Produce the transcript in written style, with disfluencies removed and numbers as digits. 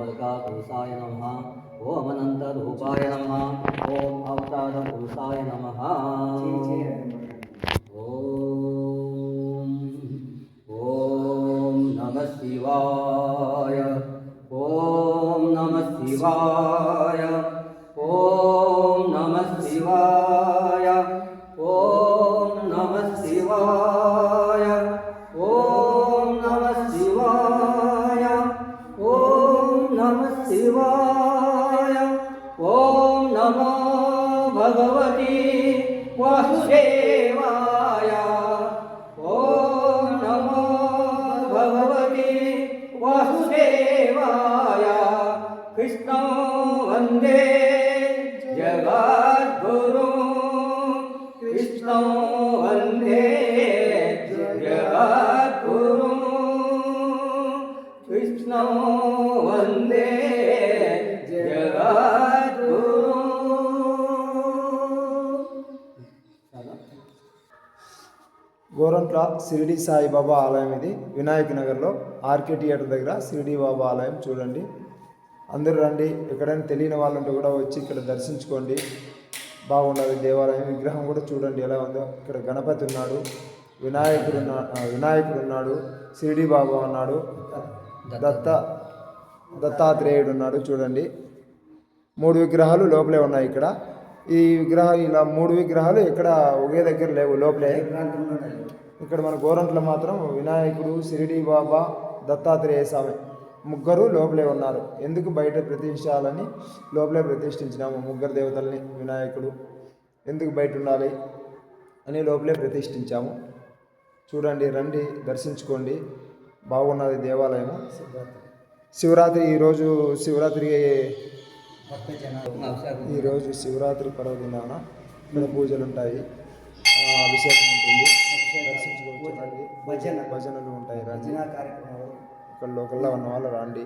वरकापुरुषाय नमः। ओम अनंतरूपाय नमः। ओम अवतारपुरुषाय नमः। ओम नमः शिवाय। ओम नमः शिवाय। ओम नमः शिवाय। ओम नमः शिवाय। ओम नमः शिवाय। ओम नमः शिवाय। ओम नमो भगवती वासुदेवाय। ओम नमो भगवती वासुदेवाय। कृष्णो वन्दे जगद्गुरु। कृष्णो वन्दे जगद्गुरु। कृष्णो वन्दे जगद्गुरु। గోరంట్ల షిరిడి సాయిబాబా ఆలయం ఇది వినాయక్ నగర్లో ఆర్కే థియేటర్ దగ్గర షిరిడి బాబా ఆలయం చూడండి. అందరూ రండి. ఎక్కడైనా తెలియని వాళ్ళు ఉంటే కూడా వచ్చి ఇక్కడ దర్శించుకోండి. బాగున్నది దేవాలయం. విగ్రహం కూడా చూడండి ఎలా ఉందో. ఇక్కడ గణపతి ఉన్నాడు, వినాయకుడు ఉన్నాడు, షిరిడి బాబా ఉన్నాడు, దత్తాత్రేయుడు ఉన్నాడు. చూడండి 3 విగ్రహాలు లోపలే ఉన్నాయి. ఇక్కడ ఈ విగ్రహాలు ఇలా 3 విగ్రహాలు ఇక్కడ ఒకే దగ్గర లేవు, లోపలే. ఇక్కడ మన గోరంట్ల మాత్రం వినాయకుడు, షిరిడి బాబా, దత్తాత్రేయ స్వామి ముగ్గురు లోపలే ఉన్నారు. ఎందుకు బయట ప్రతిష్ఠించాలని లోపలే ప్రతిష్ఠించినాము. ముగ్గురు దేవతల్ని వినాయకుడు ఎందుకు బయట ఉండాలి అని లోపలే ప్రతిష్ఠించాము. చూడండి, రండి, దర్శించుకోండి. బాగున్నది దేవాలయము. శివరాత్రి ఈరోజు శివరాత్రి పర్వదినాన ఇక్కడ పూజలు ఉంటాయి, అభిషేకం ఉంటుంది. దర్శించుకోవచ్చు. భజనలు ఉంటాయి. రచనా కార్యక్రమాలు ఇక్కడ లోకల్లో ఉన్న వాళ్ళు రండి.